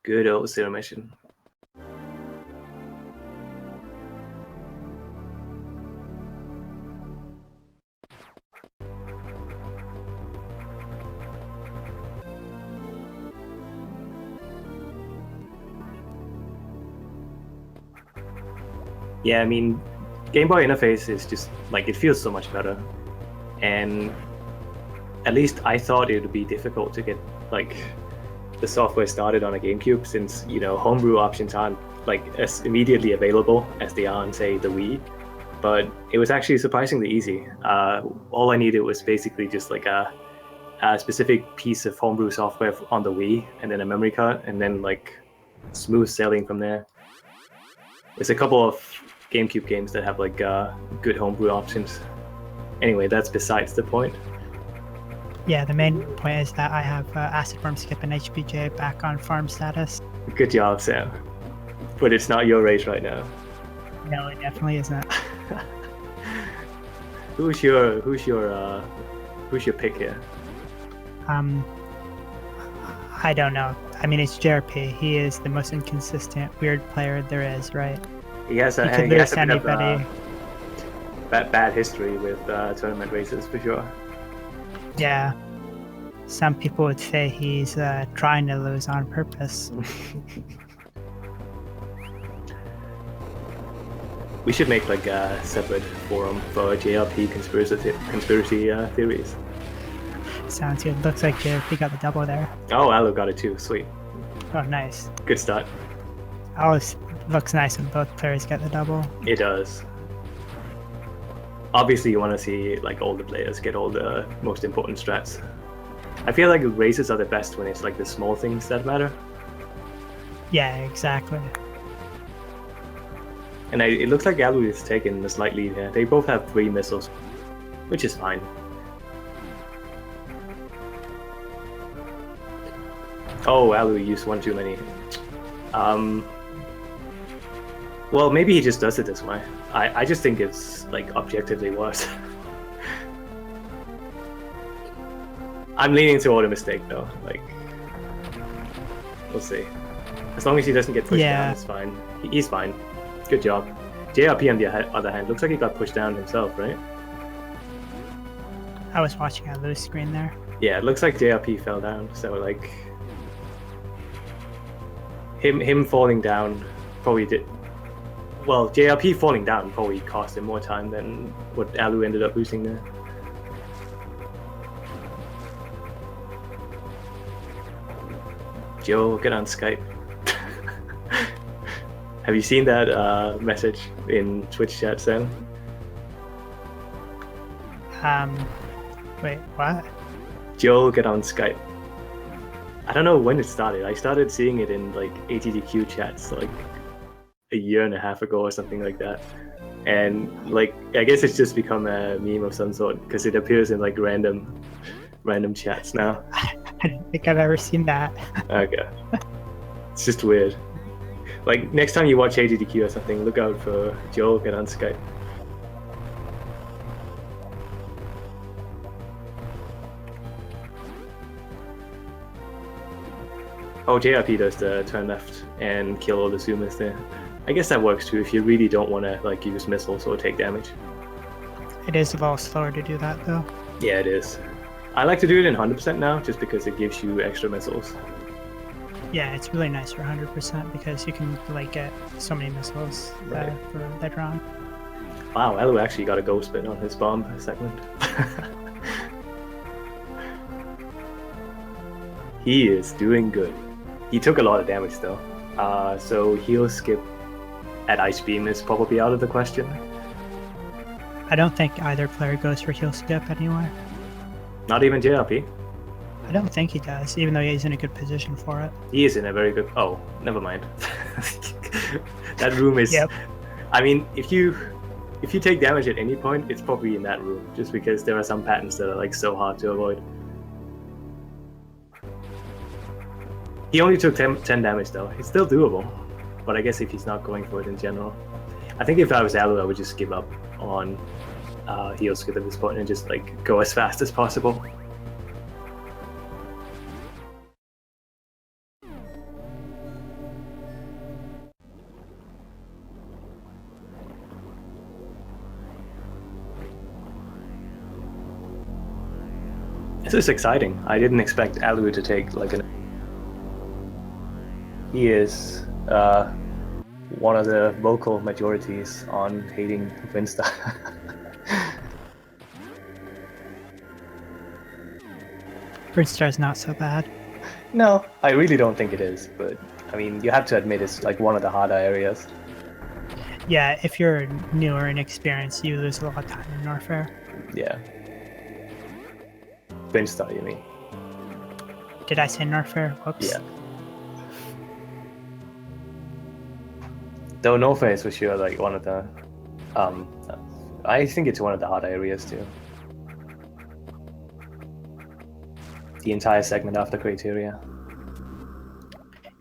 Good old zero mission. Yeah, I mean, Game Boy interface is just like it feels so much better, and at least I thought it would be difficult to get like the software started on a GameCube, since homebrew options aren't like as immediately available as they are on, say, the Wii. But it was actually surprisingly easy. All I needed was basically just like a specific piece of homebrew software on the Wii, and then a memory card, and then like smooth sailing from there. There's a couple of GameCube games that have like good homebrew options. Anyway, that's besides the point. Yeah, the main point is that I have Acid Farm Skip and HBJ back on farm status. Good job, Sam. But it's not your race right now. No, it definitely isn't. Who's your pick here? I don't know. I mean, it's JRP. He is the most inconsistent, weird player there is, right? He has a bit of bad history with tournament races for sure. Yeah. Some people would say he's trying to lose on purpose. We should make like a separate forum for JRP conspiracy theories. Sounds good. Looks like JRP got the double there. Oh, Alu got it too. Sweet. Oh, nice. Good start. Always looks nice when both players get the double. It does. Obviously, you want to see like all the players get all the most important strats. I feel like races are the best when it's like the small things that matter. Yeah, exactly. And it looks like Alu is taking a slight lead here. They both have 3 missiles, which is fine. Oh, Alu used one too many. Well, maybe he just does it this way. I just think it's like objectively worse. I'm leaning toward a mistake though. Like, we'll see. As long as he doesn't get pushed down, it's fine. He's fine. Good job. JRP on the other hand, looks like he got pushed down himself, right? I was watching on Lou's screen there. Yeah, it looks like JRP fell down. So like, him falling down probably did. Well, JRP falling down probably cost him more time than what Alu ended up losing there. Joe, get on Skype. Have you seen that message in Twitch chat, Sam? Wait, what? Joe, get on Skype. I don't know when it started. I started seeing it in like ATDQ chats like a year and a half ago or something like that. And like, I guess it's just become a meme of some sort because it appears in like random chats now. I don't think I've ever seen that. Okay. It's just weird. Like, next time you watch ATDQ or something, look out for Joel get on Skype. Oh, JRP does the turn left and kill all the Sumas there. I guess that works too if you really don't want to like use missiles or take damage. It is a little slower to do that though. Yeah, it is. I like to do it in 100% now just because it gives you extra missiles. Yeah, it's really nice for 100% because you can like get so many missiles Right. for later on. Wow, Elu actually got a ghost spin on his bomb segment. He is doing good. He took a lot of damage though. So heal skip at Ice Beam is probably out of the question. I don't think either player goes for heal skip anyway. Not even JRP. I don't think he does, even though he's in a good position for it. He is in a very good... Oh, never mind. That room is... Yep. I mean, if you take damage at any point, it's probably in that room, just because there are some patterns that are like so hard to avoid. He only took 10 damage though. It's still doable, but I guess if he's not going for it in general. I think if I was Alu, I would just give up on heal skip at this point and just like go as fast as possible. This is exciting. I didn't expect LordAlu to take like an. He is one of the vocal majorities on hating Winstar. Winstar's not so bad. No, I really don't think it is, but I mean, you have to admit it's like one of the harder areas. Yeah, if you're new or inexperienced, you lose a lot of time in Norfair. Yeah. Winstar, you mean? Did I say Norfair? Whoops. Yeah. Though Norfair is for sure like one of the, I think it's one of the harder areas too. The entire segment after criteria.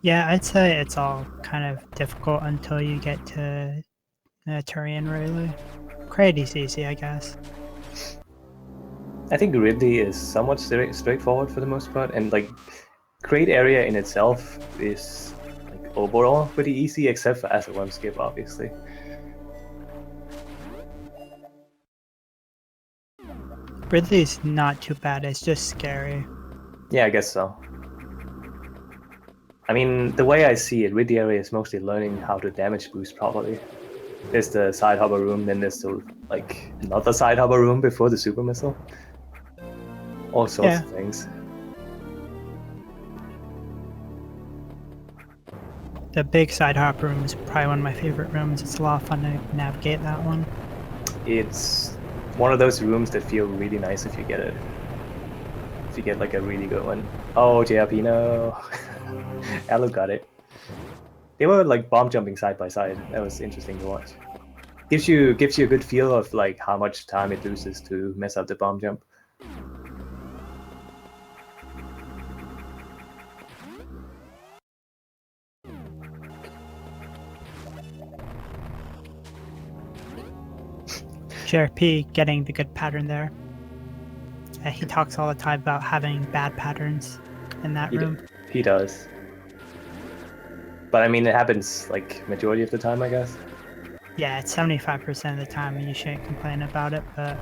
Yeah, I'd say it's all kind of difficult until you get to Turian, really. Crady's easy, I guess. I think Ridley is somewhat straightforward for the most part, and like crate area in itself is like overall pretty easy, except for acid worm skip, obviously. Ridley's not too bad, it's just scary. Yeah, I guess so. I mean, the way I see it, Ridley area is mostly learning how to damage boost properly. There's the side harbor room, then there's the like another side harbor room before the super missile. All sorts of things. The big side harbor room is probably one of my favorite rooms. It's a lot of fun to navigate that one. It's one of those rooms that feel really nice if you get it. If you get like a really good one. Oh, JRP, no. LordAlu got it. They were like bomb jumping side by side. That was interesting to watch. Gives you a good feel of like how much time it loses to mess up the bomb jump. JRP getting the good pattern there. He talks all the time about having bad patterns in that room. He does. But I mean, it happens like majority of the time, I guess. Yeah, it's 75% of the time, and you shouldn't complain about it, but...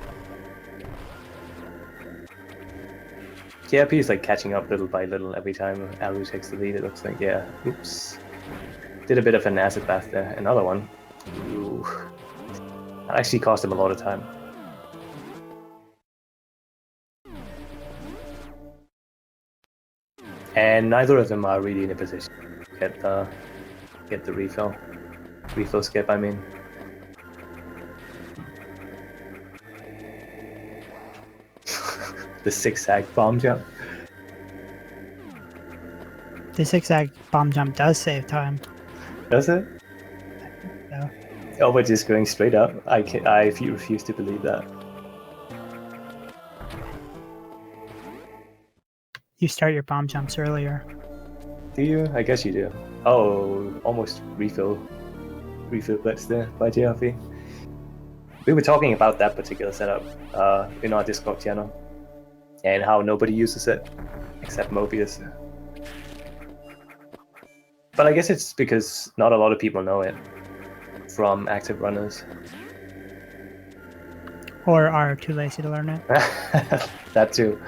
JRP is like catching up little by little every time LordAlu takes the lead, it looks like. Yeah, oops. Did a bit of an acid bath there. Another one. Ooh. That actually cost him a lot of time. And neither of them are really in a position to get the refill. Refill skip, I mean. The zigzag bomb jump. The zigzag bomb jump does save time. Does it? No. Oh, but just going straight up? I refuse to believe that. You start your bomb jumps earlier. Do you? I guess you do. Oh, almost refill blitz there by JRP. We were talking about that particular setup in our Discord channel, and how nobody uses it except Mobius. But I guess it's because not a lot of people know it from active runners. Or are too lazy to learn it. That too.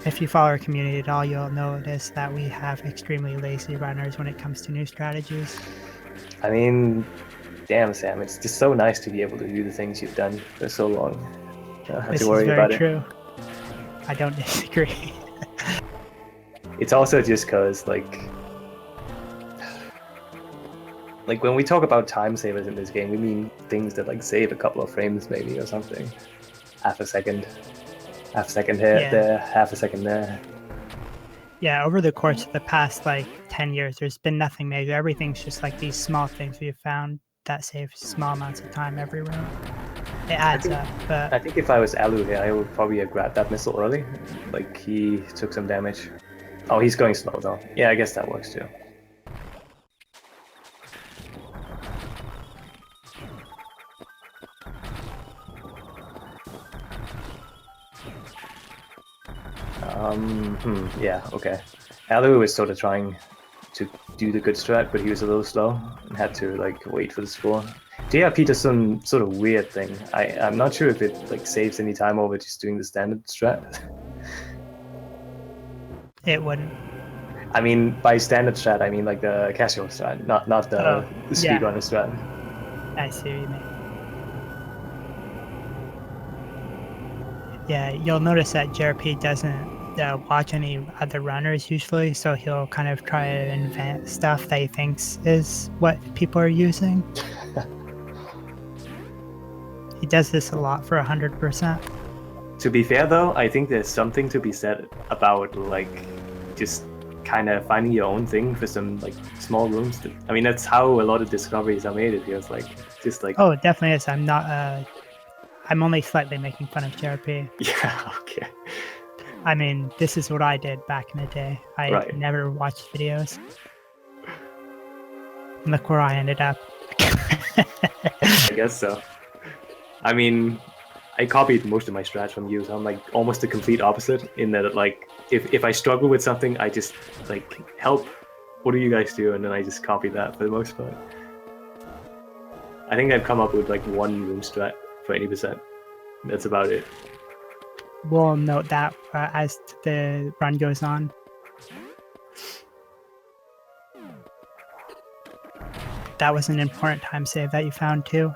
If you follow our community at all, you'll notice that we have extremely lazy runners when it comes to new strategies. I mean, damn, Sam, it's just so nice to be able to do the things you've done for so long. You don't have to worry about it. This is very true. I don't disagree. It's also just because, like when we talk about time savers in this game, we mean things that like save a couple of frames maybe or something. Half a second here, there, half a second there. Yeah, over the course of the past like 10 years, there's been nothing major. Everything's just like these small things we've found that save small amounts of time every room. It adds up, but... I think if I was LordAlu here, I would probably have grabbed that missile early. Like, he took some damage. Oh, he's going slow though. Yeah, I guess that works too. Yeah, okay. LordAlu was sort of trying to do the good strat, but he was a little slow and had to like wait for the score. JRP does some sort of weird thing. I'm not sure if it like saves any time over just doing the standard strat. It wouldn't. I mean, by standard strat, I mean like the casual strat, not the yeah. speedrunner strat. I see what you mean. Yeah, you'll notice that JRP doesn't watch any other runners usually, so he'll kind of try to invent stuff that he thinks is what people are using. He does this a lot for 100%. To be fair though, I think there's something to be said about like just kind of finding your own thing for some like small rooms. I mean, that's how a lot of discoveries are made. It feels like just like. Oh, it definitely is. I'm not. I'm only slightly making fun of JRP. Yeah. Okay. I mean, this is what I did back in the day. I never watched videos. Look where I ended up. I guess so. I mean, I copied most of my strats from you, so I'm like almost the complete opposite in that like if I struggle with something, I just like help. What do you guys do? And then I just copy that for the most part. I think I've come up with like one room strat for 80%. That's about it. We'll note that as the run goes on. That was an important time save that you found too.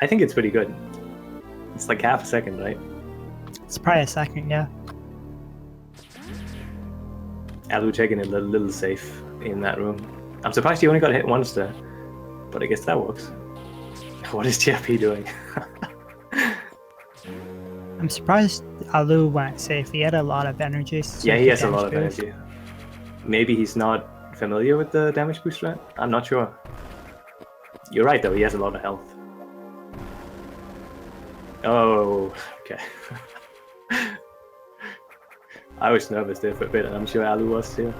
I think it's pretty good. It's like half a second, right? It's probably a second, yeah. LordAlu taking a little safe in that room. I'm surprised he only got hit once there, but I guess that works. What is JRP doing? I'm surprised Alu went safe. He had a lot of energy. So yeah, he has a lot of energy. Maybe he's not familiar with the damage boost strat? I'm not sure. You're right though, he has a lot of health. Oh, okay. I was nervous there for a bit, and I'm sure Alu was too.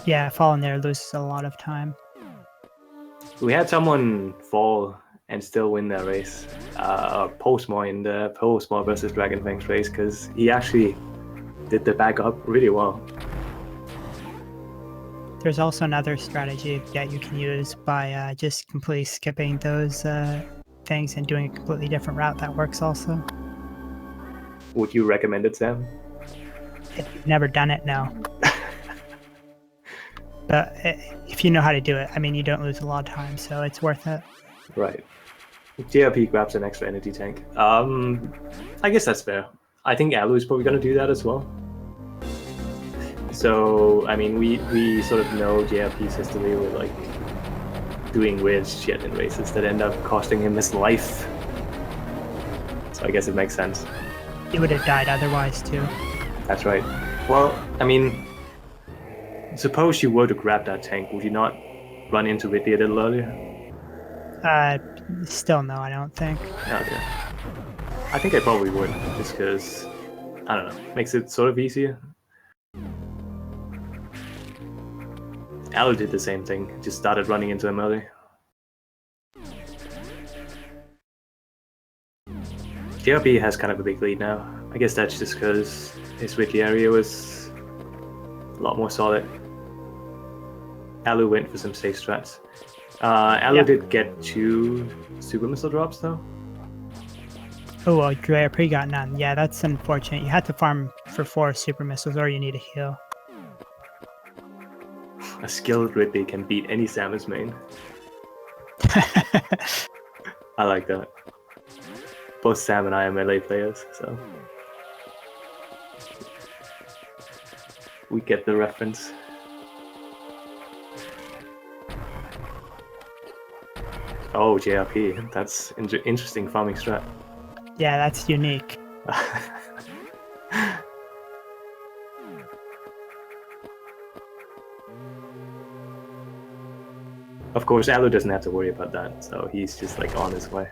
Yeah, falling there loses a lot of time. We had someone fall and still win that race. Postmore in the Postmore versus Dragonfangs race, because he actually did the back up really well. There's also another strategy that you can use by just completely skipping those things and doing a completely different route that works also. Would you recommend it, Sam? If you've never done it, no. But if you know how to do it, I mean, you don't lose a lot of time, so it's worth it. Right. JRP grabs an extra energy tank. I guess that's fair. I think Alu is probably going to do that as well. So, I mean, we sort of know JRP's history with like doing weird shit in races that end up costing him his life. So I guess it makes sense. He would have died otherwise too. That's right. Well, I mean, suppose you were to grab that tank, would you not run into Ridley a little earlier? Still no, I don't think. Okay. I think I probably would, just because, I don't know, makes it sort of easier. Alu did the same thing, just started running into him early. JRP has kind of a big lead now. I guess that's just because his Ridley area was a lot more solid. Alu went for some safe strats. Alu did get 2 super missile drops though. Oh, well, JRP got none. Yeah, that's unfortunate. You had to farm for 4 super missiles or you need a heal. A skilled Ridley can beat any Samus main. I like that. Both Sam and I are melee players, so we get the reference. Oh, JRP, that's interesting farming strat. Yeah, that's unique. Of course, Alu doesn't have to worry about that, so he's just like on his way.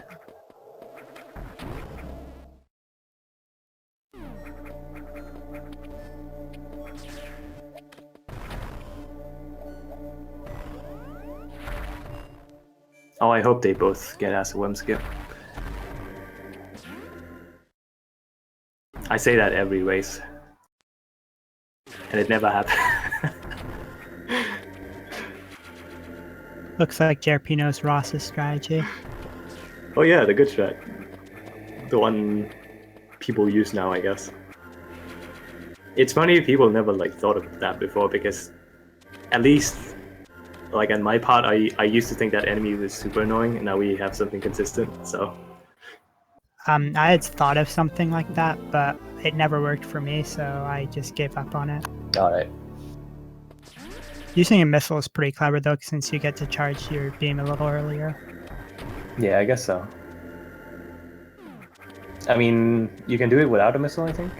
Oh, I hope they both get as a whim skip. I say that every race, and it never happens. Looks like JRP knows Ross's strategy. Oh yeah, the good strat. The one people use now, I guess. It's funny people never like thought of that before, because at least like on my part, I used to think that enemy was super annoying, and now we have something consistent. So I had thought of something like that, but it never worked for me, so I just gave up on it. all right. Using a missile is pretty clever though, since you get to charge your beam a little earlier. Yeah, I guess so. I mean, you can do it without a missile, I think.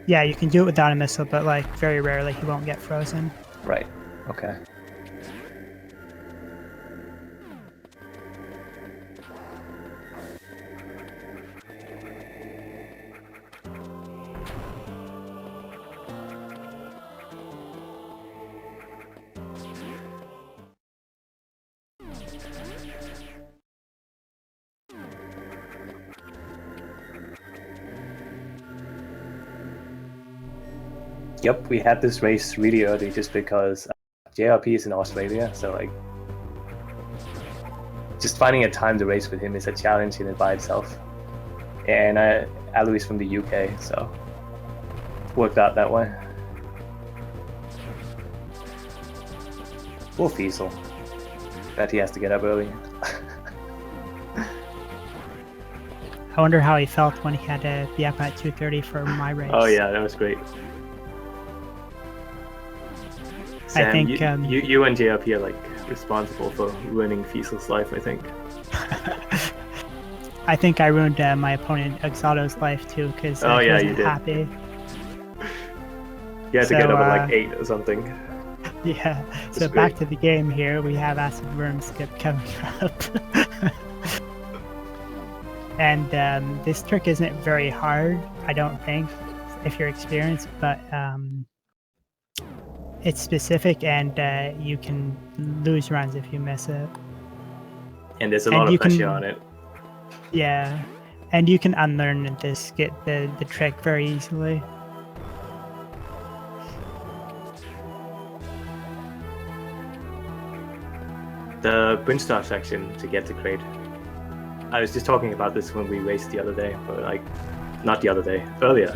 Yeah, you can do it without a missile, but like very rarely he won't get frozen. Right. Okay. Yep, we had this race really early just because JRP is in Australia, so like just finding a time to race with him is a challenge in it by itself. And Alu is from the UK, so worked out that way. Poor Fiesel. Bet he has to get up early. I wonder how he felt when he had to be up at 2:30 for my race. Oh yeah, that was great. Sam, I think you and JRP are like responsible for ruining Fiesel's life, I think. I think I ruined my opponent Exato's life too, because he wasn't happy. You had to get up at like 8 or something. Yeah. So back to the game here, we have Acid Worm Skip coming up. And this trick isn't very hard, I don't think, if you're experienced, but it's specific, and you can lose runs if you miss it. And there's a lot of pressure on it. Yeah, and you can unlearn the trick very easily. The Brinstar section to get to crate. I was just talking about this when we raced the other day, but like, not the other day, earlier,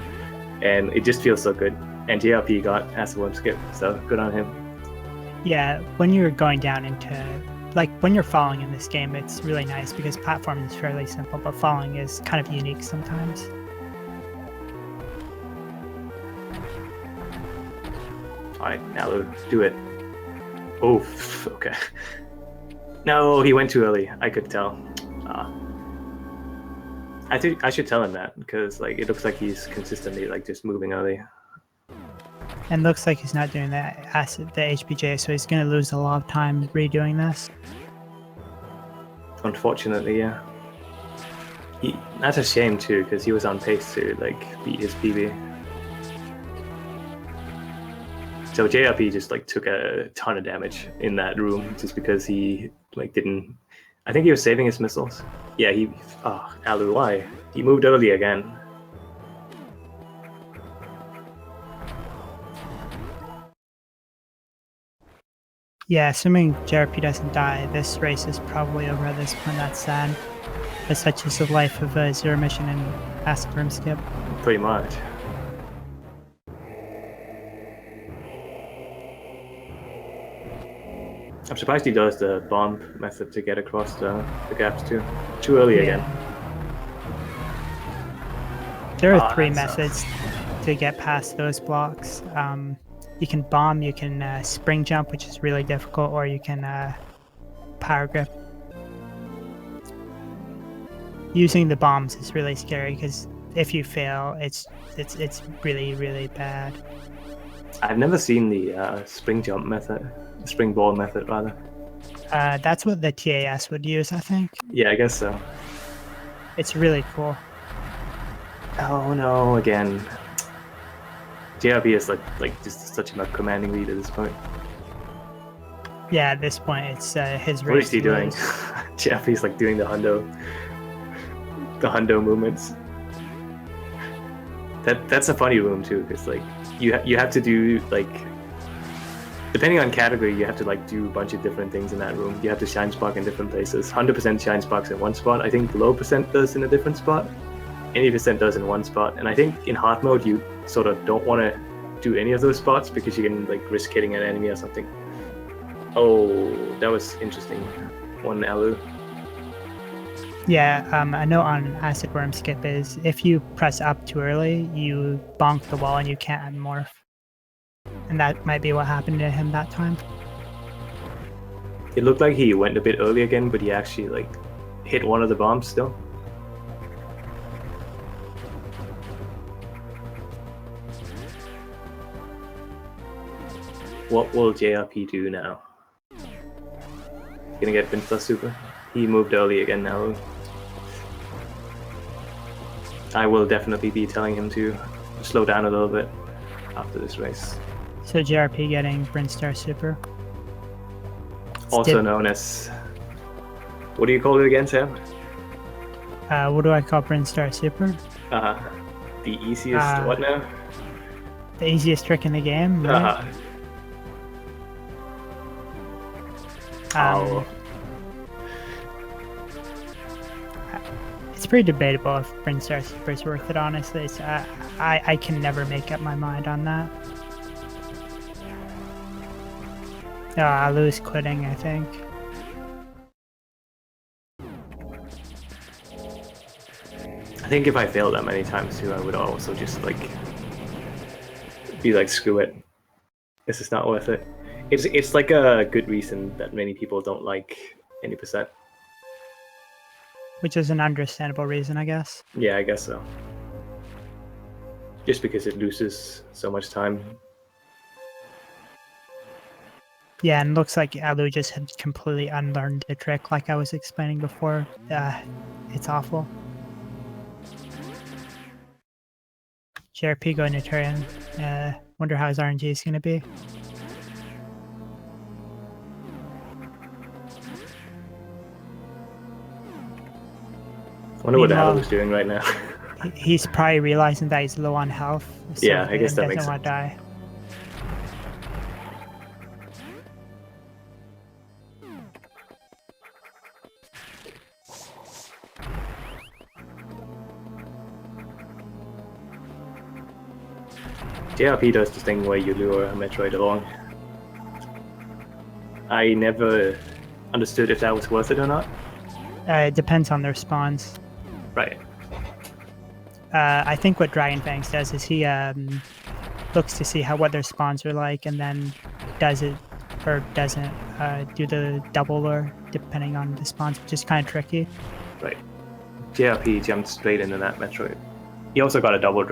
and it just feels so good. And JRP got Acid Worm Skip, so good on him. Yeah, when you're going down into, like when you're falling in this game, it's really nice because platform is fairly simple, but falling is kind of unique sometimes. Alright, now do it. Oh, okay. No, he went too early. I could tell. I think I should tell him that, because like it looks like he's consistently like just moving early. And looks like he's not doing the HPJ, so he's going to lose a lot of time redoing this. Unfortunately, yeah. That's a shame too, because he was on pace to like beat his PB. So JRP just like took a ton of damage in that room just because he like didn't. I think he was saving his missiles. Yeah, Alu, why? He moved early again. Yeah, assuming JRP doesn't die, this race is probably over at this point. That's sad. But such is the life of a Zero Mission and Acid Worm Skip. Pretty much. I'm surprised he does the bomb method to get across the gaps too. Too early again. There are 3 methods to get past those blocks. You can bomb, you can spring jump, which is really difficult, or you can power grip. Using the bombs is really scary because if you fail, it's really, really bad. I've never seen the spring jump method, spring ball method rather. That's what the TAS would use, I think. Yeah, I guess so. It's really cool. Oh no, again. JRP is like just such a commanding lead at this point. Yeah, at this point it's his race. What is he doing? JRP's like doing the hundo movements. That's a funny room too, because like you have to do like depending on category, you have to like do a bunch of different things in that room. You have to shine spark in different places. 100% shine sparks in one spot. I think low percent does in a different spot. 80% does in one spot. And I think in hard mode, you sort of don't want to do any of those spots because you can like risk hitting an enemy or something. Oh, that was interesting. One Alu. Yeah, I know on Acid Worm Skip is if you press up too early, you bonk the wall and you can't unmorph. And that might be what happened to him that time. It looked like he went a bit early again, but he actually like hit one of the bombs still. What will JRP do now? He's gonna get Pinta Super. He moved early again now. I will definitely be telling him to slow down a little bit after this race. So JRP getting Brinstar Super. Also known as... What do you call it again, Sam? What do I call Brinstar Super? The easiest what now? The easiest trick in the game, right? It's pretty debatable if Brinstar Super is worth it, honestly. So I can never make up my mind on that. I'll lose quitting, I think. I think if I failed that many times too, I would also just like be like, screw it. This is not worth it. It's like a good reason that many people don't like any percent. Which is an understandable reason, I guess. Yeah, I guess so. Just because it loses so much time. Yeah, and looks like Alu just had completely unlearned the trick like I was explaining before. It's awful. JRP going to Turian. Wonder how his RNG is going to be. I wonder what Alu's doing right now. He's probably realizing that he's low on health. So yeah, I guess that makes sense. Doesn't want to die. JRP does this thing where you lure a Metroid along. I never understood if that was worth it or not. It depends on their spawns. Right. I think what Dragon Fangs does is he looks to see what their spawns are like and then does it or doesn't do the double lure depending on the spawns, which is kind of tricky. Right. JRP jumped straight into that Metroid. He also got a double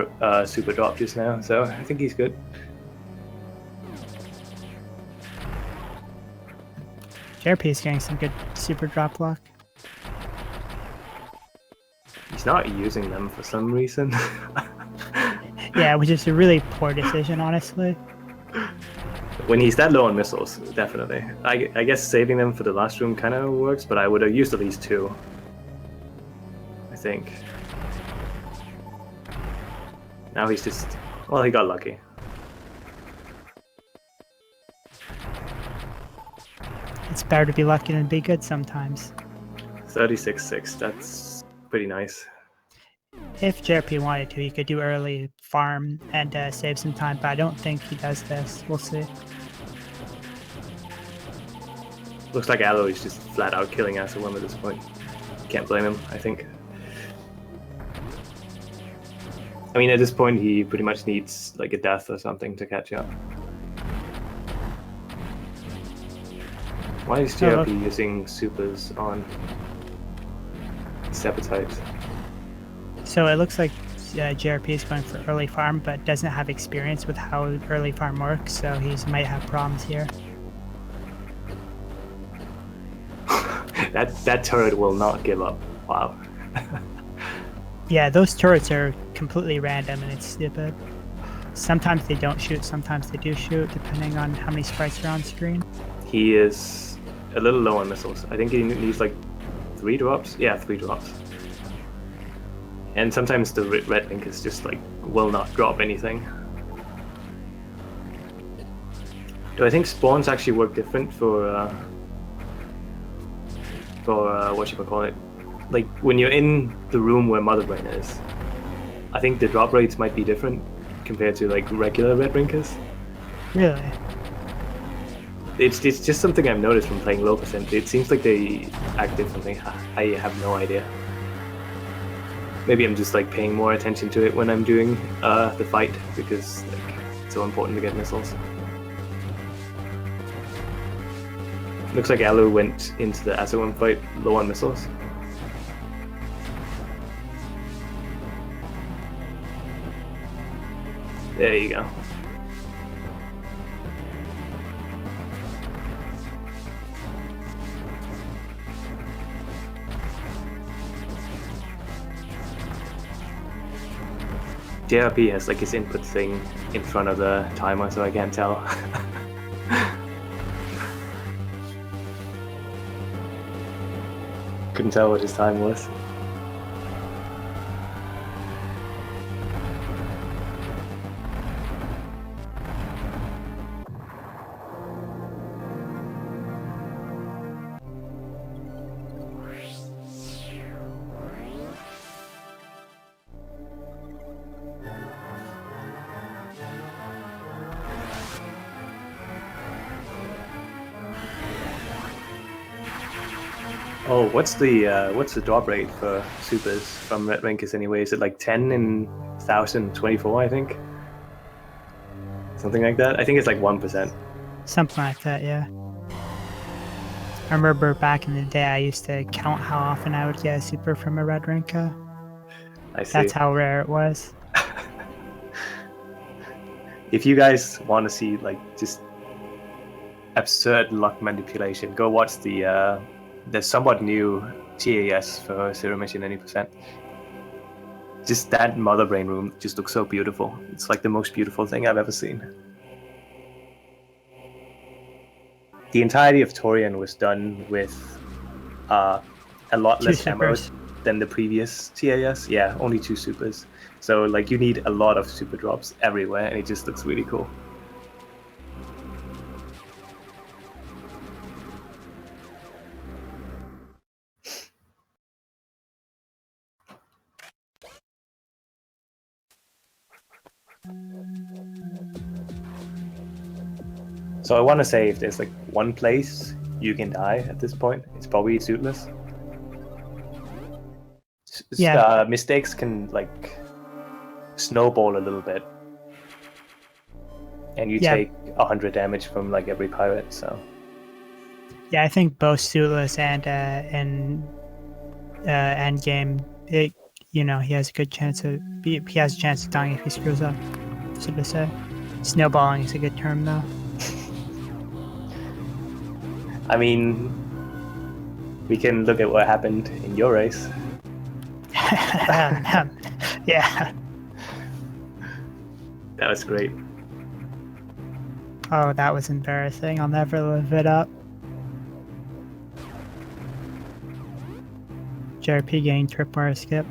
super drop just now, so I think he's good. JRP is getting some good super drop luck. He's not using them for some reason. Yeah, which is a really poor decision, honestly. When he's that low on missiles, definitely. I guess saving them for the last room kind of works, but I would have used at least 2. I think. Now he's just... Well, he got lucky. It's better to be lucky than be good sometimes. 36-6, that's pretty nice. If JRP wanted to, he could do early farm and save some time, but I don't think he does this. We'll see. Looks like Alu is just flat out killing Asylum at this point. Can't blame him, I think. I mean, at this point, he pretty much needs like a death or something to catch up. Why is JRP using supers on Sepetite? So it looks like JRP is going for early farm, but doesn't have experience with how early farm works, so he might have problems here. that turret will not give up. Wow. Yeah, those turrets are completely random and it's stupid. Sometimes they don't shoot, sometimes they do shoot, depending on how many sprites are on screen. He is a little low on missiles. I think he needs like 3 drops. Yeah, 3 drops. And sometimes the red link is just like will not drop anything. Do I think spawns actually work different for what you call it? Like when you're in the room where Mother Brain is, I think the drop rates might be different compared to like regular red rinkers. Really? It's just something I've noticed from playing low percent. It seems like they act differently. I have no idea. Maybe I'm just like paying more attention to it when I'm doing the fight because like, it's so important to get missiles. Looks like Alu went into the Asawam fight low on missiles. There you go. JRP has like his input thing in front of the timer, so I can't tell. Couldn't tell what his time was. Oh, what's the drop rate for supers from Red Rankers anyway? Is it like 10 in 1024, I think? Something like that? I think it's like 1%. Something like that, yeah. I remember back in the day I used to count how often I would get a super from a red rinka. I see. That's how rare it was. If you guys want to see like just absurd luck manipulation, go watch the somewhat new TAS for Zero Mission Any Percent. Just that Mother Brain room just looks so beautiful. It's like the most beautiful thing I've ever seen. The entirety of Torian was done with a lot less ammo than the previous TAS. Yeah, only 2 supers. So like you need a lot of super drops everywhere, and it just looks really cool. So I want to say if there's like one place you can die at this point, it's probably suitless. Yeah. Mistakes can like snowball a little bit, and you take 100 damage from like every pirate. So yeah, I think both suitless and end game, he has a good chance of he has a chance of dying if he screws up. So to say, snowballing is a good term though. I mean, we can look at what happened in your race. Yeah. That was great. Oh, that was embarrassing. I'll never live it up. JRP getting tripwire skip.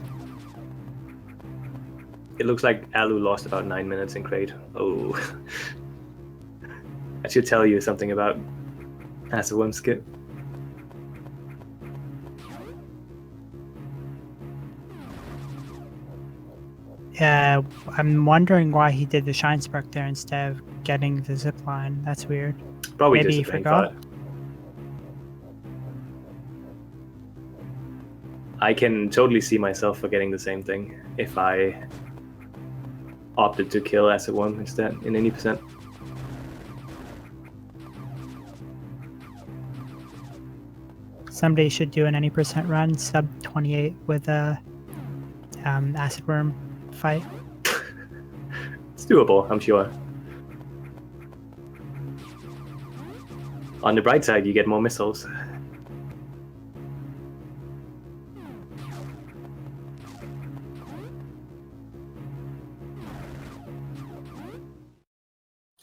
It looks like Alu lost about 9 minutes in crate. Oh. I should tell you something about Asawam skip. Yeah, I'm wondering why he did the shine spark there instead of getting the zip line. That's weird. Probably Maybe just he forgot. I can totally see myself forgetting the same thing if I opted to kill Asawam instead in any percent. Somebody should do an any percent run sub 28 with a acid worm fight. It's doable, I'm sure. On the bright side, you get more missiles.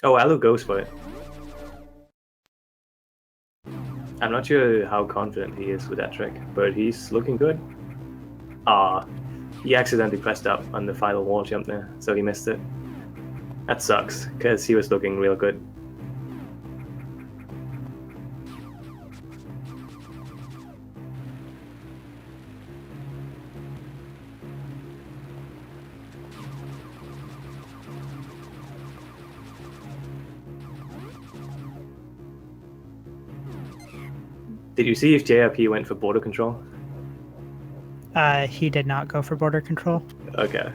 Oh, Alu goes for it. I'm not sure how confident he is with that trick, but he's looking good. He accidentally pressed up on the final wall jump there, so he missed it. That sucks, because he was looking real good. Did you see if JRP went for border control? He did not go for border control. Okay.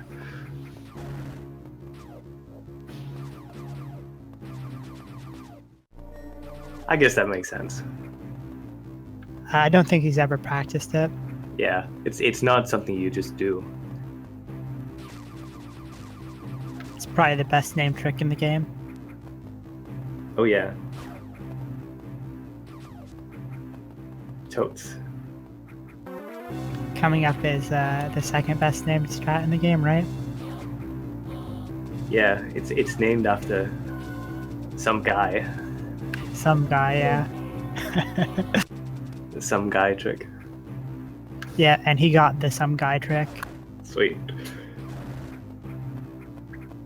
I guess that makes sense. I don't think he's ever practiced it. Yeah, it's not something you just do. It's probably the best name trick in the game. Oh yeah. Totes. Coming up is the second best named strat in the game, right? Yeah, it's named after some guy. Some guy, yeah. Some guy trick. Yeah, and he got the some guy trick. Sweet.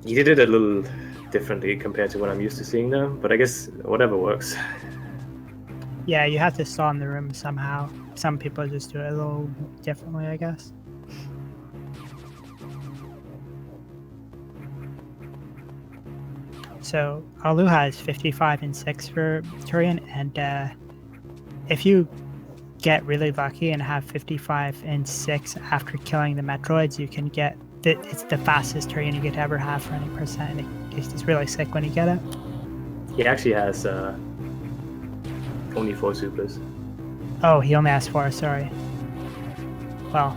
He did it a little differently compared to what I'm used to seeing now, but I guess whatever works. Yeah, you have to storm the room somehow. Some people just do it a little differently, I guess. So LordAlu has 55 and 6 for Turian, and if you get really lucky and have 55 and 6 after killing the Metroids, you can get it's the fastest Turian you could ever have for any percent. It's just really sick when you get it. He actually has only 4 supers. Oh, he only has 4, sorry. Well,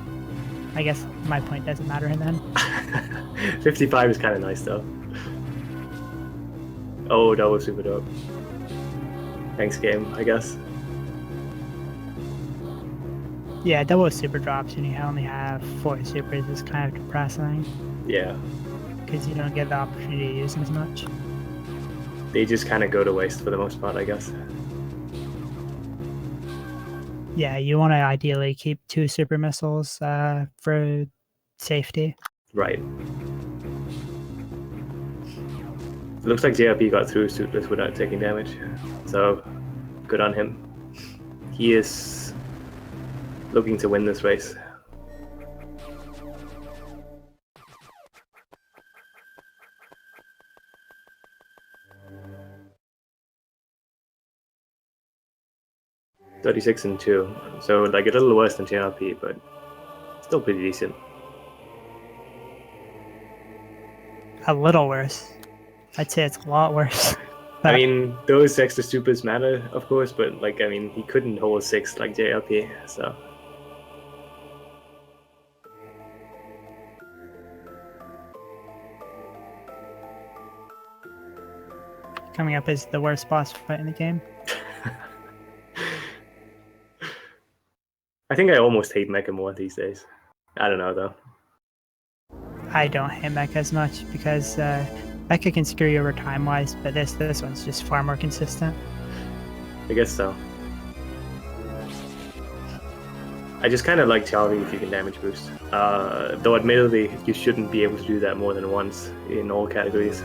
I guess my point doesn't matter then. 55 is kind of nice though. Oh, that was super dope. Thanks game, I guess. Yeah, double super drops when you only have 4 supers is kind of depressing. Yeah. Because you don't get the opportunity to use them as much. They just kind of go to waste for the most part, I guess. Yeah, you want to ideally keep 2 super missiles for safety. Right. It looks like JRP got through suitless without taking damage, so good on him. He is looking to win this race. .36 and 2, so like a little worse than JRP, but still pretty decent. A little worse. I'd say it's a lot worse. I mean, those extra supers matter, of course, but like, I mean, he couldn't hold 6 like JRP, so. Coming up is the worst boss fight in the game. I think I almost hate Mecha more these days. I don't know though. I don't hate Mecha as much because Mecha can screw you over time-wise, but this one's just far more consistent. I guess so. I just kind of like Charlie if you can damage boost. Though admittedly, you shouldn't be able to do that more than once in all categories.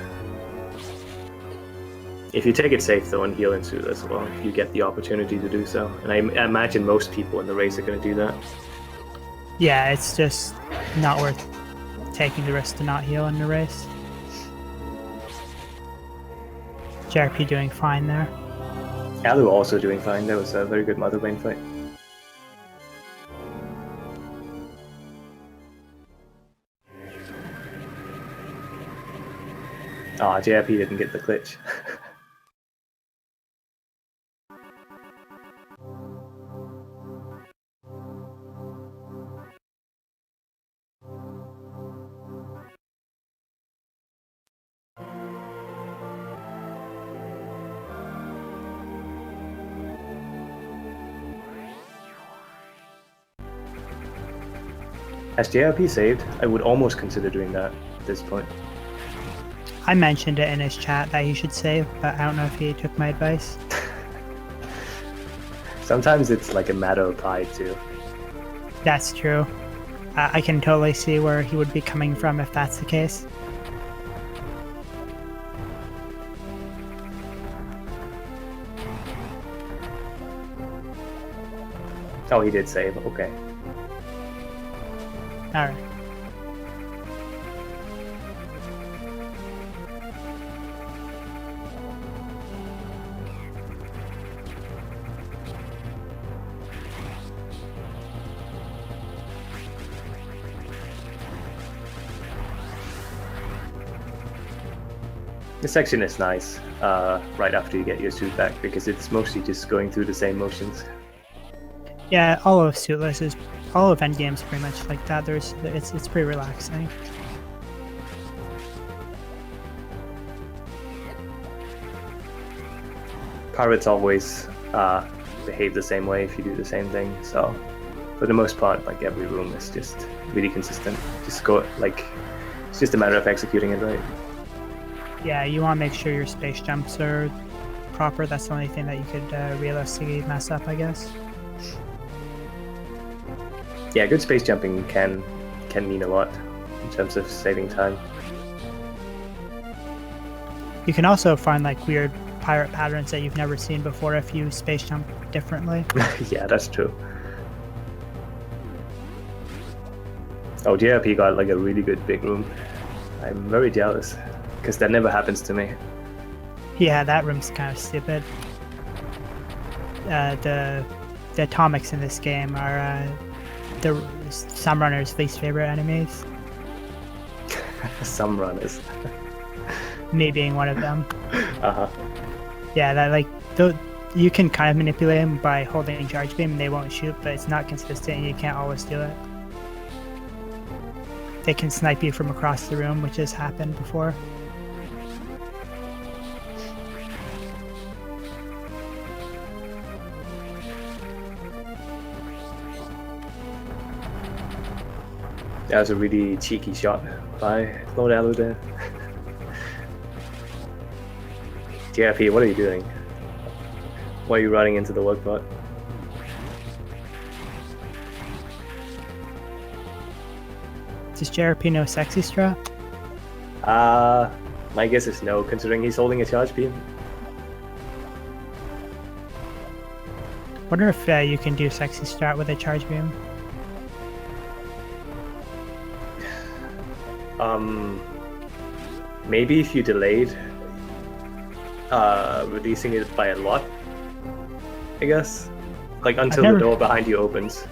If you take it safe though and heal in suitless, well, you get the opportunity to do so. And I imagine most people in the race are going to do that. Yeah, it's just not worth taking the risk to not heal in the race. JRP doing fine there. LordAlu also doing fine. That was a very good Mother Brain fight. Ah, JRP didn't get the glitch. Has JRP saved? I would almost consider doing that at this point. I mentioned it in his chat that he should save, but I don't know if he took my advice. Sometimes it's like a matter of pride too. That's true. I can totally see where he would be coming from if that's the case. Oh, he did save. Okay. Alright. This section is nice right after you get your suit back because it's mostly just going through the same motions. Yeah, all of Suitless is all of Endgame's pretty much like that. It's pretty relaxing. Pirates always behave the same way if you do the same thing. So for the most part, like every room is just really consistent. Just go like it's just a matter of executing it right. Yeah, you want to make sure your space jumps are proper. That's the only thing that you could realistically mess up, I guess. Yeah, good space jumping can mean a lot in terms of saving time. You can also find like weird pirate patterns that you've never seen before if you space jump differently. Yeah, that's true. Oh, JRP got like a really good big room. I'm very jealous because that never happens to me. Yeah, that room's kind of stupid. The atomics in this game are the Sunrunner's least favorite enemies. Some runners. Me being one of them. Uh-huh. Yeah, that like you can kind of manipulate them by holding charge beam and they won't shoot, but it's not consistent and you can't always do it. They can snipe you from across the room, which has happened before. That was a really cheeky shot by LordAlu there. JRP, what are you doing? Why are you running into the workbot? Does JRP know sexy strap? My guess is no, considering he's holding a charge beam. Wonder if you can do sexy strat with a charge beam. Maybe if you delayed releasing it by a lot, I guess. Like until the door behind you opens.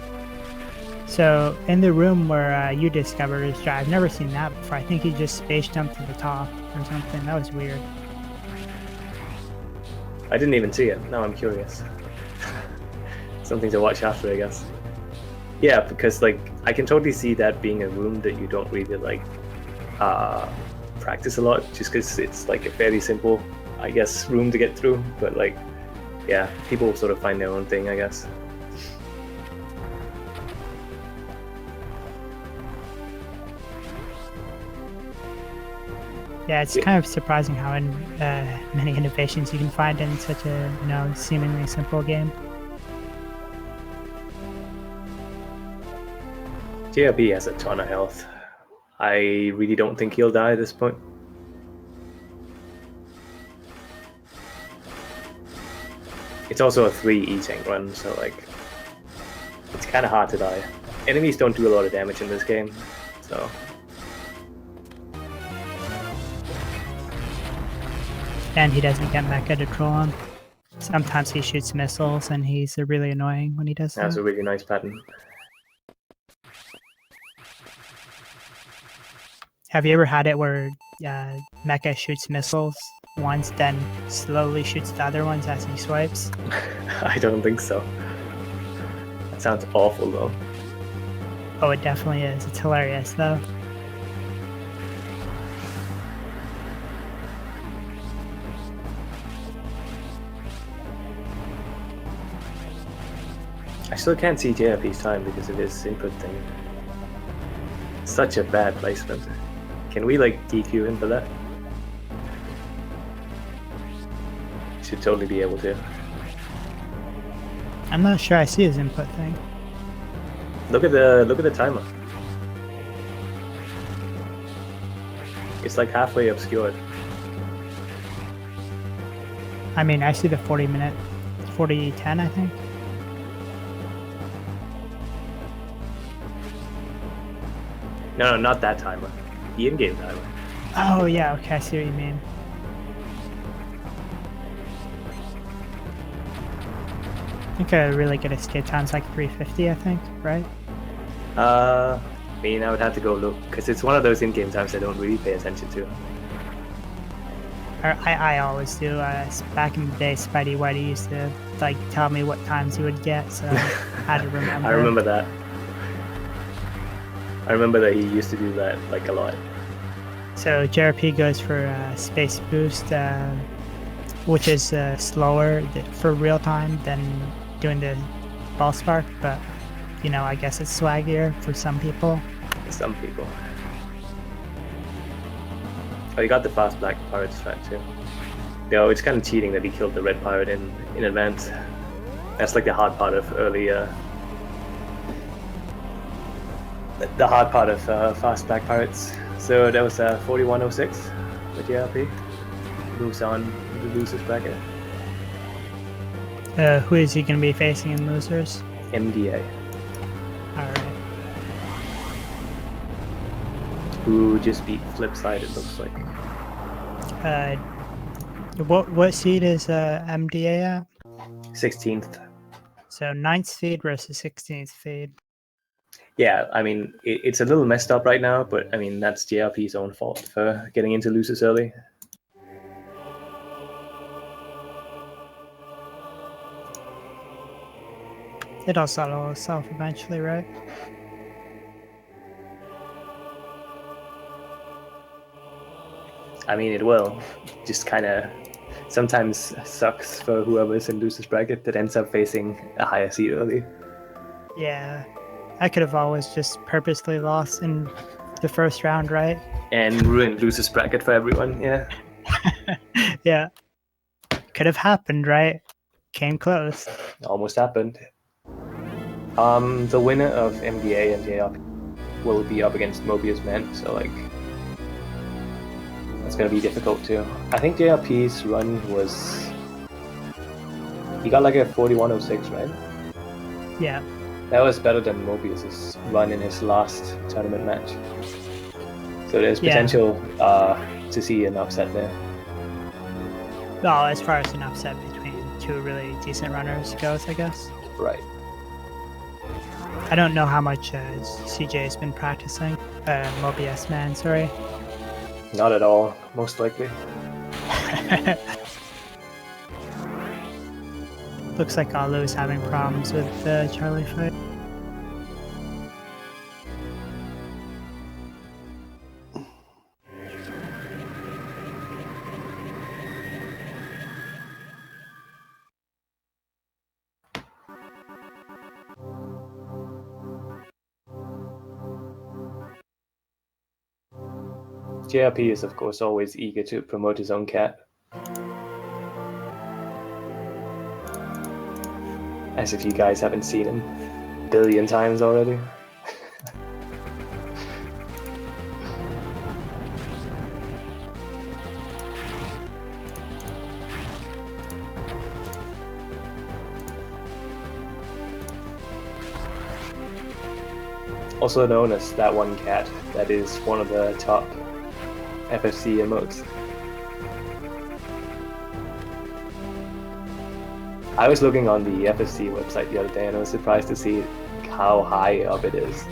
So in the room where you discovered his strat, I've never seen that before. I think he just space jumped to the top or something. That was weird. I didn't even see it. Now I'm curious. Something to watch after, I guess. Yeah, because like I can totally see that being a room that you don't really like practice a lot, just because it's like a fairly simple, I guess, room to get through. But like, yeah, people sort of find their own thing, I guess. Yeah, it's kind of surprising how many innovations you can find in such a seemingly simple game. JRP has a ton of health. I really don't think he'll die at this point. It's also a 3 E-tank run, so like, it's kind of hard to die. Enemies don't do a lot of damage in this game, so... And he doesn't get mecha to troll him. Sometimes he shoots missiles and he's really annoying when he does that. That's a really nice pattern. Have you ever had it where mecha shoots missiles once, then slowly shoots the other ones as he swipes? I don't think so. That sounds awful though. Oh, it definitely is. It's hilarious though. I still can't see JRP's time because of his input thing. Such a bad placement. Can we like DQ him for that? Should totally be able to. I'm not sure I see his input thing. Look at the timer. It's like halfway obscured. I mean, I see the 40-10, I think. No, not that timer. The in-game timer. Oh yeah, okay, I see what you mean. I think a really good escape time's like 350, I think, right? I mean, I would have to go look, because it's one of those in-game times I don't really pay attention to. I always do. Back in the day, Spidey Whitey used to like tell me what times he would get, so I had to remember. I remember that. I remember that he used to do that like a lot. So JRP goes for Space Boost, which is slower for real time than doing the Ball Spark, but you know, I guess it's swaggier for some people. Some people. Oh, you got the fast black pirate strat too. Though it's kind of cheating that he killed the red pirate in advance. That's like the hard part of early. The hard part of fast black pirates. So that was 4106 with JRP. Moves on to the losers bracket. Who is he going to be facing in losers? MDA. Alright. Who just beat Flipside, it looks like. What seed is MDA at? 16th. So 9th seed versus 16th seed. Yeah, I mean, it's a little messed up right now, but I mean, that's JRP's own fault for getting into losers early. It'll settle itself eventually, right? I mean, it will. Just kind of sometimes sucks for whoever's in losers bracket that ends up facing a higher seed early. Yeah. I could have always just purposely lost in the first round, right? And ruined losers bracket for everyone, yeah. Yeah. Could have happened, right? Came close. Almost happened. The winner of MDA and JRP will be up against Mobius Man, so like that's gonna be difficult too. I think JRP's run was he got like a 4106, right? Yeah. That was better than Mobius's run in his last tournament match. So there's potential to see an upset there. Well, as far as an upset between two really decent runners goes, I guess. Right. I don't know how much CJ has been practicing. Mobius Man, sorry. Not at all, most likely. Looks like LordAlu is having problems with the Charlie fight. JRP is of course always eager to promote his own cat. As if you guys haven't seen him a billion times already. Also known as that one cat that is one of the top FFC emotes. I was looking on the FFC website the other day and I was surprised to see how high up it is.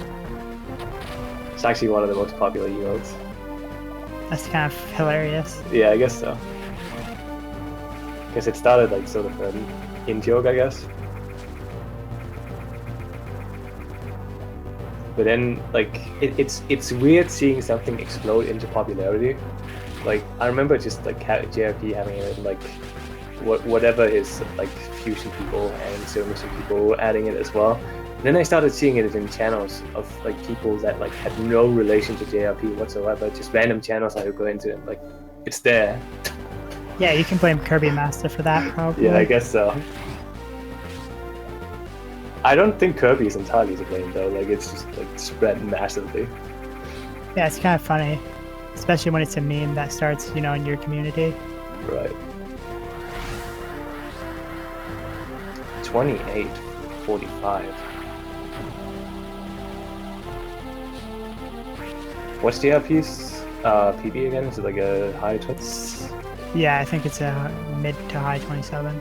It's actually one of the most popular emotes. That's kind of hilarious. Yeah, I guess so. Because it started like sort of an in-joke, I guess. But then, like, it's weird seeing something explode into popularity. Like, I remember just like JRP having it, like, whatever his like fusion people and Silvermission people adding it as well. And then I started seeing it in channels of like people that like had no relation to JRP whatsoever, just random channels I would go into and like, it's there. Yeah, you can blame Kirby Master for that, probably. Yeah, I guess so. I don't think Kirby is entirely to blame though, like it's just like spread massively. Yeah, it's kind of funny, especially when it's a meme that starts, you know, in your community. Right. 28:45. What's JRP's PB again? Is it like a high 20s? Yeah, I think it's a mid to high 27.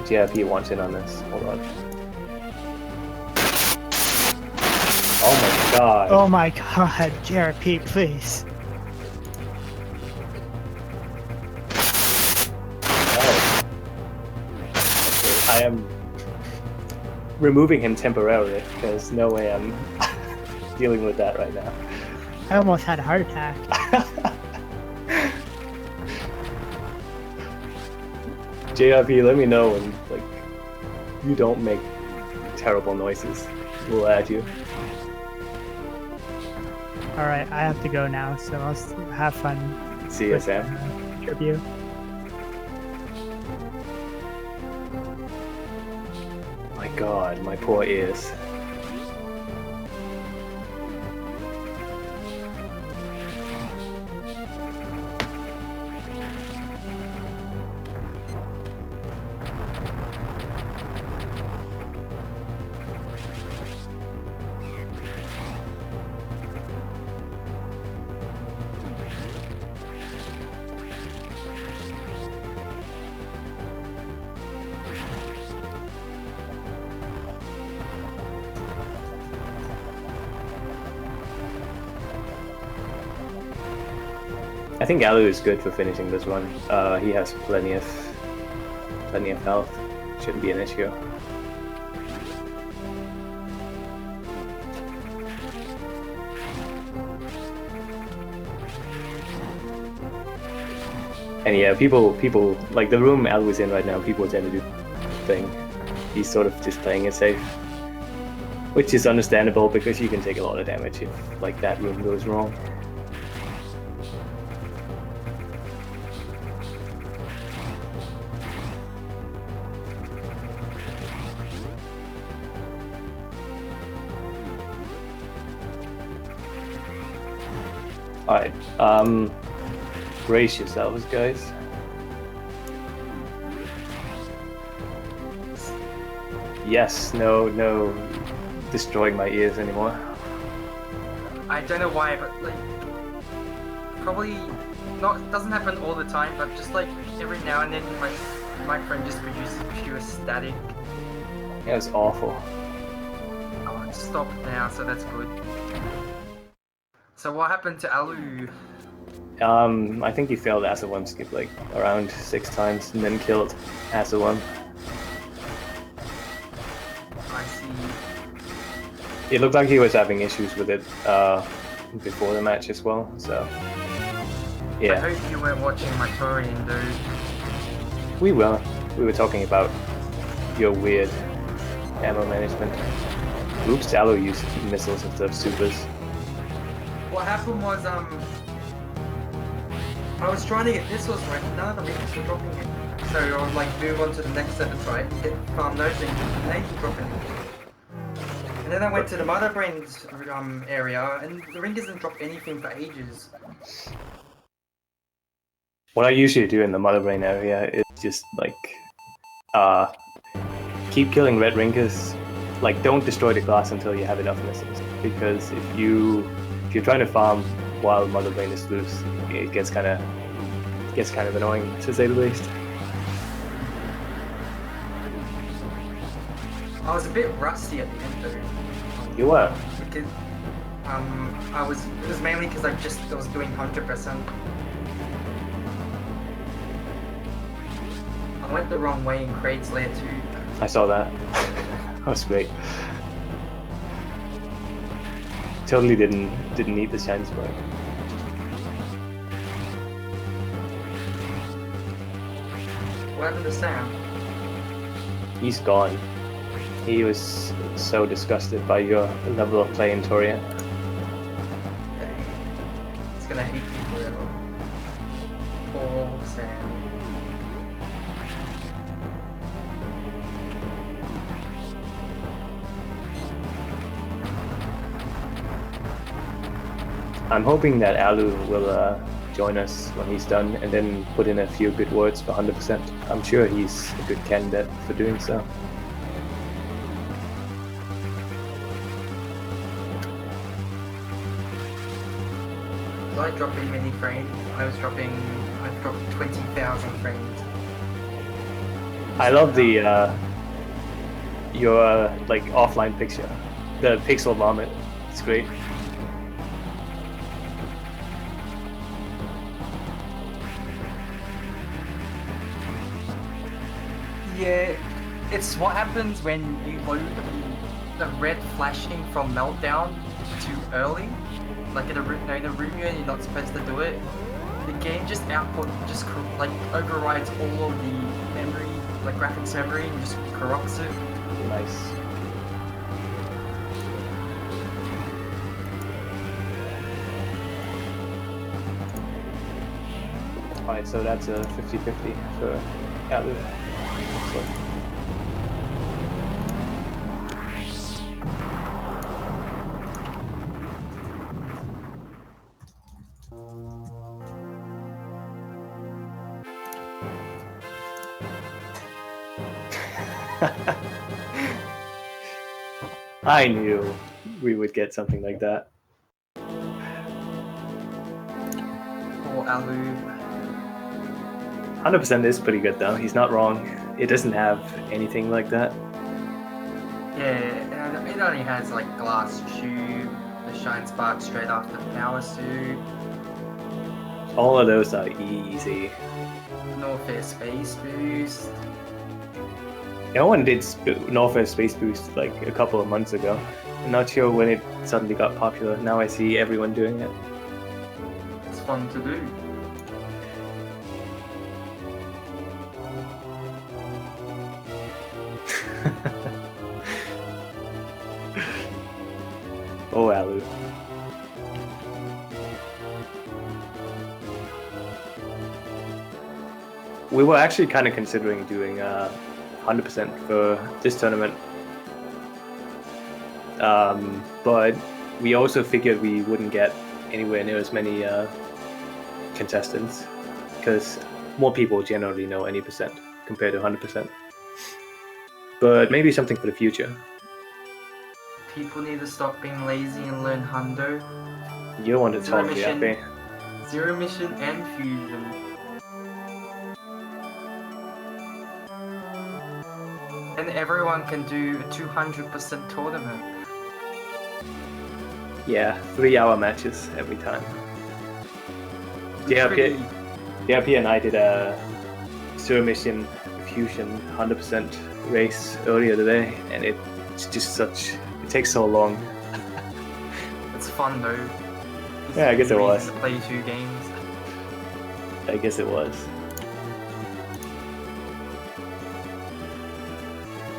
JRP wants in on this. Hold on. Oh my god. Oh my god, JRP, please. I am removing him temporarily because no way I'm dealing with that right now. I almost had a heart attack. JRP, let me know when like you don't make terrible noises. We'll add you. All right, I have to go now, so I'll have fun. See you, Sam. Tribute. My God, my poor ears. I think Alu is good for finishing this run. He has plenty of health. Shouldn't be an issue. And yeah, people like the room Alu is in right now. People tend to do thing. He's sort of just playing it safe, which is understandable because you can take a lot of damage if like that room goes wrong. Alright, brace yourselves, guys. Yes, no destroying my ears anymore. I don't know why, but like, probably doesn't happen all the time, but just like every now and then my microphone just produces pure static. Yeah, it was awful. Oh, it's stopped now, so that's good. So what happened to Alu? I think he failed Acid 1 skip like around 6 times and then killed Acid 1. I see. It looked like he was having issues with it before the match as well, so yeah. I hope you weren't watching my Torian, dude. We were talking about your weird ammo management. Oops, Alu used missiles instead of supers. What happened was, I was trying to get missiles right, none of the missiles were dropping it. So I would like move on to the next set of try, get farm those things, and they keep dropping it. And then I went to the Mother Brains area, and the ring doesn't drop anything for ages. What I usually do in the Mother Brain area is just like keep killing red ringers. Like, don't destroy the glass until you have enough missiles, because if you're trying to farm while Mother Brain is loose, it gets kind of annoying, to say the least. I was a bit rusty at the end though. You were? Because it was mainly because I was doing 100%. I went the wrong way in Craig's lair too. I saw that. That was great. Totally didn't need the chance for it. What happened to Sam? He's gone. He was so disgusted by your level of play in Toria. Dang. It's gonna hate you forever. Poor Sam. I'm hoping that Alu will join us when he's done and then put in a few good words for 100%. I'm sure he's a good candidate for doing so. Was I dropping many frames? I've dropped 20,000 frames. I love the your like offline picture, the pixel vomit. It's great. Yeah, It's what happens when you load the red flashing from Meltdown too early. Like in a room you're not supposed to do it. The game just like overrides all of the memory, like graphics memory, and just corrupts it. Nice. Alright, so that's a 50-50 for LordAlu. Looks like. I knew we would get something like that. LordAlu. 100% is pretty good though. He's not wrong. It doesn't have anything like that. Yeah, it only has like glass tube, the shine spark straight after the power suit, All of those are easy. Norfair space boost. No one did Norfair Space Boost like a couple of months ago. I'm not sure when it suddenly got popular. Now I see everyone doing it. It's fun to do. LordAlu. We were actually kind of considering doing 100% for this tournament, but we also figured we wouldn't get anywhere near as many contestants because more people generally know any percent compared to 100%. But maybe something for the future. People need to stop being lazy and learn Hundo. You don't want to Zero talk, mission. JRP. Zero mission and fusion. And everyone can do a 200% tournament. Yeah, 3-hour matches every time. JRP and I did a Zero Mission Fusion 100% race earlier today, and it's just it takes so long. It's fun though. Yeah, I guess it was. To play 2 games. I guess it was.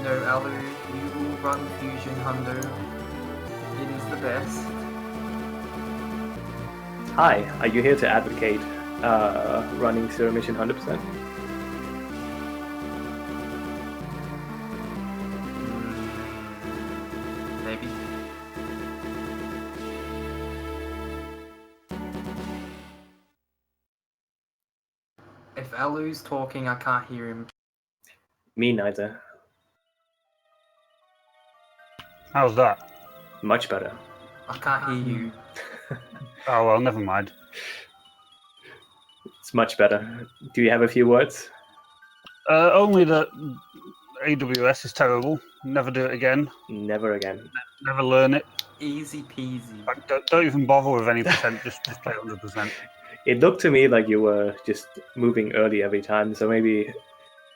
No, Alu, you will run Fusion Hundo. It is the best. Hi, are you here to advocate running Zero Mission 100%? Maybe. If Alu's talking, I can't hear him. Me neither. How's that? Much better. I can't hear you. Oh, well, never mind. It's much better. Do you have a few words? Only that AWS is terrible. Never do it again. Never again. Never learn it. Easy peasy. Like, don't even bother with any percent. Just play 100%. It looked to me like you were just moving early every time, so maybe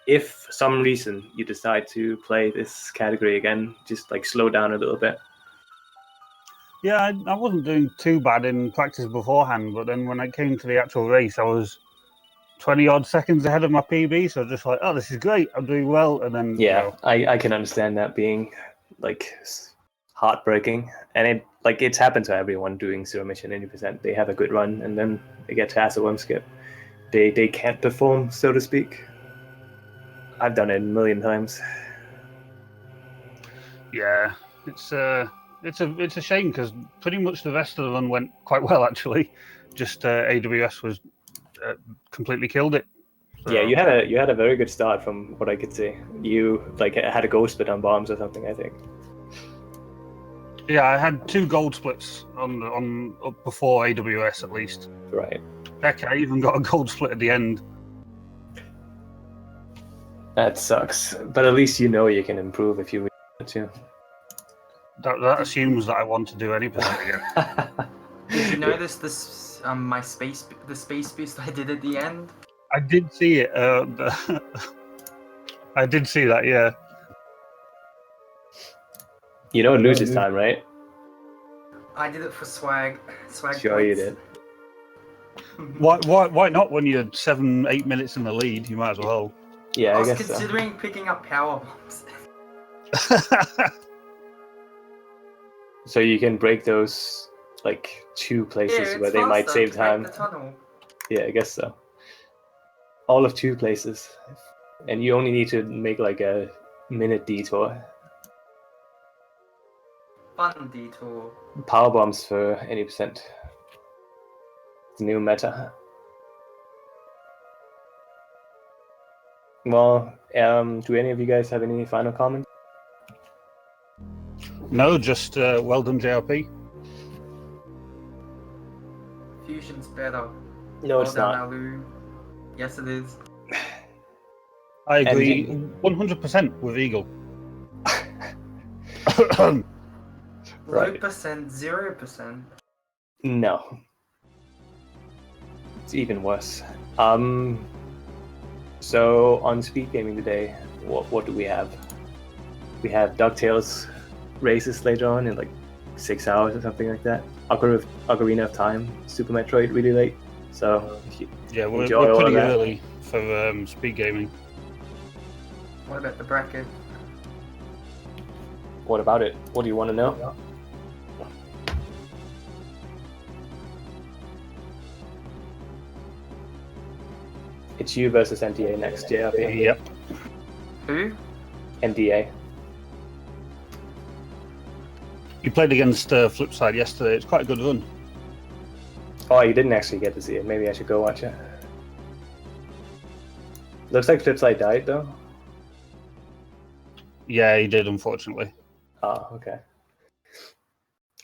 if for some reason you decide to play this category again, just like slow down a little bit. Yeah, I wasn't doing too bad in practice beforehand, but then when I came to the actual race, I was 20-odd seconds ahead of my PB, so just like, oh, this is great, I'm doing well, and then... Yeah, I can understand that being like heartbreaking, and it's happened to everyone doing Zero Mission 80%. They have a good run, and then they get to ask a worm skip. They can't perform, so to speak. I've done it a million times. Yeah, it's a shame because pretty much the rest of the run went quite well actually. Just AWS was completely killed it. So. Yeah, you had a very good start from what I could see. You had a gold split on bombs or something, I think. Yeah, I had 2 gold splits on up before AWS at least. Right. Heck, I even got a gold split at the end. That sucks, but at least you know you can improve if you want to. That assumes that I want to do any percent again. Did you notice this? The space boost I did at the end. I did see it. I did see that. Yeah, You don't lose this time, right? I did it for swag. Swag Sure points. you did. Why not? When you're 7-8 minutes in the lead, you might as well. Yeah, I I was guess so. considering picking up power bombs. So you can break those like 2 places Yeah, where it's they might faster save to break time. the tunnel. Yeah, I guess so. All of 2 places, and you only need to make like a minute detour. Fun detour. Power bombs for any percent. It's new meta. Well, do any of you guys have any final comments? No, just well done, JRP. Fusion's better. No, it's not. LordAlu. Yes, it is. I agree And 100% with Eagle. Right. Low percent, 0%. No. It's even worse. So on speed gaming today, what do we have? We have DuckTales races later on in like 6 hours or something like that. Ocarina of Time, Super Metroid really late. So Yeah, we're enjoy all pretty of that. early for speed gaming. What about the bracket? What about it? What do you want to know? It's you versus NDA next, JRP. Yep. Who? NDA. You played against Flipside yesterday. It's quite a good run. Oh, you didn't actually get to see it. Maybe I should go watch it. Looks like Flipside died though. Yeah, he did, unfortunately. Oh, okay.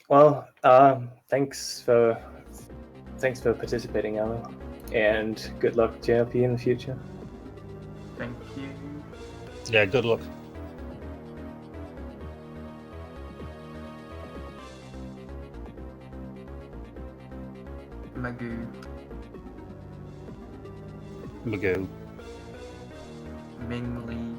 Well, thanks for participating, Alan, and good luck, JLP, in the future. Thank you. Yeah, good luck. Magoo. Magoo. Ming Lee.